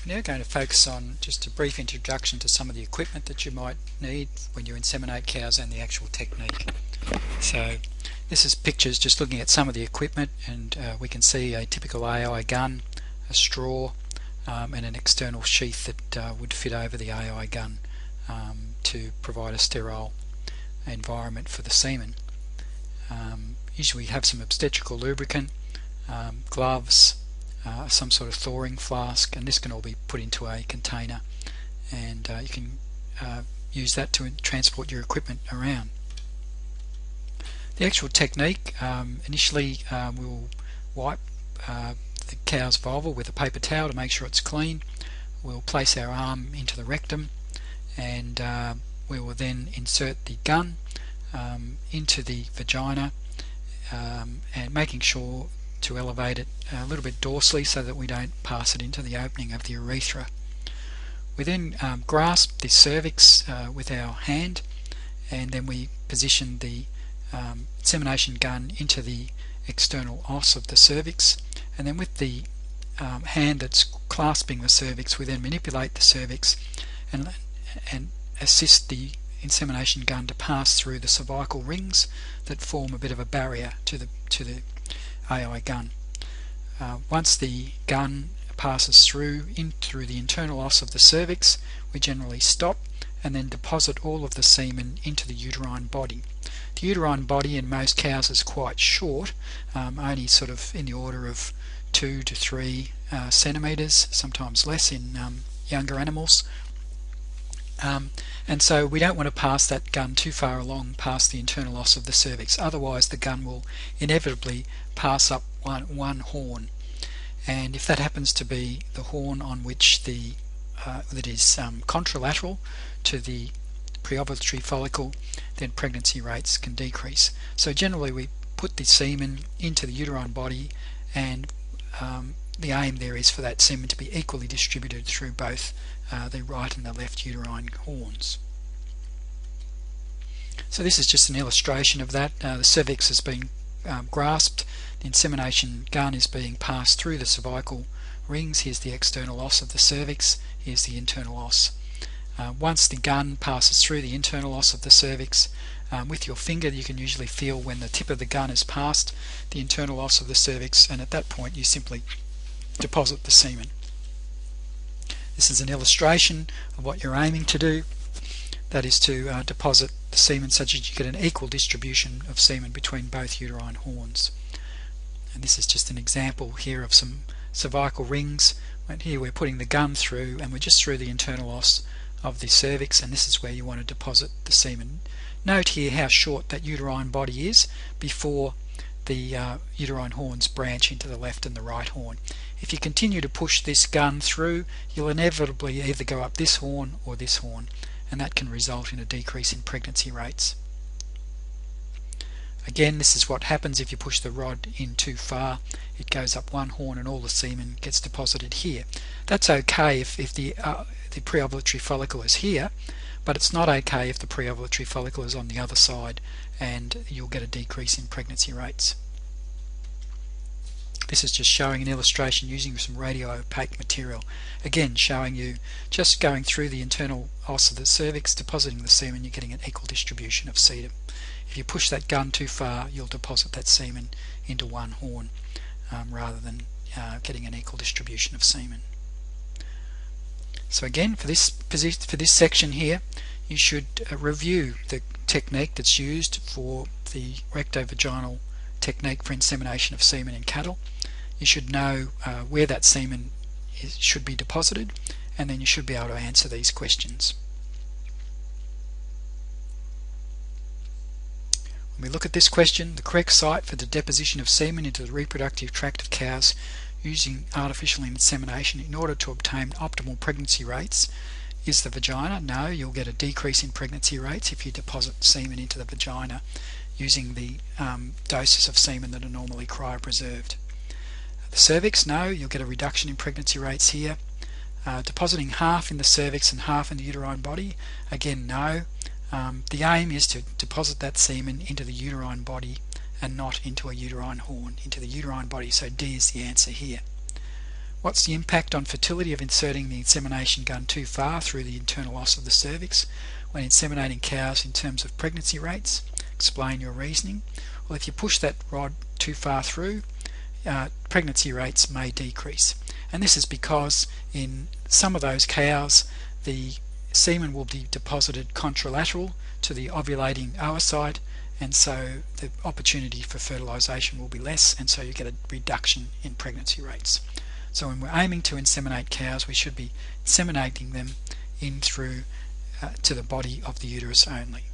We're now going to focus on just a brief introduction to some of the equipment that you might need when you inseminate cows and the actual technique. So this is pictures just looking at some of the equipment, and we can see a typical AI gun, a straw, and an external sheath that would fit over the AI gun to provide a sterile environment for the semen. Usually we have some obstetrical lubricant, gloves, some sort of thawing flask, and this can all be put into a container, and you can use that to transport your equipment around. The actual technique, initially we'll wipe the cow's vulva with a paper towel to make sure it's clean. We'll place our arm into the rectum, and we will then insert the gun into the vagina, and making sure to elevate it a little bit dorsally so that we don't pass it into the opening of the urethra. We then grasp the cervix with our hand, and then we position the insemination gun into the external os of the cervix, and then with the hand that's clasping the cervix, we then manipulate the cervix and assist the insemination gun to pass through the cervical rings that form a bit of a barrier to the AI gun. Once the gun passes through the internal os of the cervix, we generally stop and then deposit all of the semen into the uterine body. The uterine body in most cows is quite short, only sort of in the order of 2 to 3 centimeters, sometimes less in younger animals. And so we don't want to pass that gun too far along past the internal os of the cervix, otherwise the gun will inevitably pass up one horn, and if that happens to be the horn on which that is contralateral to the preovulatory follicle, then pregnancy rates can decrease. So generally we put the semen into the uterine body, and the aim there is for that semen to be equally distributed through both the right and the left uterine horns. So this is just an illustration of that. The cervix has been grasped, the insemination gun is being passed through the cervical rings. Here's the external os of the cervix, here's the internal os. Once the gun passes through the internal os of the cervix, with your finger you can usually feel when the tip of the gun is past the internal os of the cervix, and at that point you simply deposit the semen. This is an illustration of what you're aiming to do, that is to deposit the semen such that you get an equal distribution of semen between both uterine horns. And this is just an example here of some cervical rings. And here we're putting the gun through, and we're just through the internal os of the cervix, and this is where you want to deposit the semen. Note here how short that uterine body is before the uterine horns branch into the left and the right horn. If you continue to push this gun through, you'll inevitably either go up this horn or this horn, and that can result in a decrease in pregnancy rates. Again, this is what happens if you push the rod in too far. It goes up one horn and all the semen gets deposited here. That's okay if the preovulatory follicle is here, but it's not okay if the preovulatory follicle is on the other side, and you'll get a decrease in pregnancy rates. This is just showing an illustration using some radio-opaque material. Again, showing you just going through the internal os of the cervix, depositing the semen, you're getting an equal distribution of sebum. If you push that gun too far, you'll deposit that semen into one horn rather than getting an equal distribution of semen. So again, for this section here, you should review the technique that's used for the rectovaginal technique for insemination of semen in cattle. You should know where that semen should be deposited, and then you should be able to answer these questions. When we look at this question, the correct site for the deposition of semen into the reproductive tract of cows using artificial insemination in order to obtain optimal pregnancy rates is the vagina. No, you'll get a decrease in pregnancy rates if you deposit semen into the vagina using the doses of semen that are normally cryopreserved. The cervix, no, you'll get a reduction in pregnancy rates here. Depositing half in the cervix and half in the uterine body, again, no. The aim is to deposit that semen into the uterine body and not into a uterine horn, into the uterine body, so D is the answer here. What's the impact on fertility of inserting the insemination gun too far through the internal os of the cervix when inseminating cows in terms of pregnancy rates? Explain your reasoning. Well, if you push that rod too far through, pregnancy rates may decrease. And this is because in some of those cows the semen will be deposited contralateral to the ovulating oocyte, and so the opportunity for fertilisation will be less, and so you get a reduction in pregnancy rates. So when we're aiming to inseminate cows, we should be inseminating them in through to the body of the uterus only.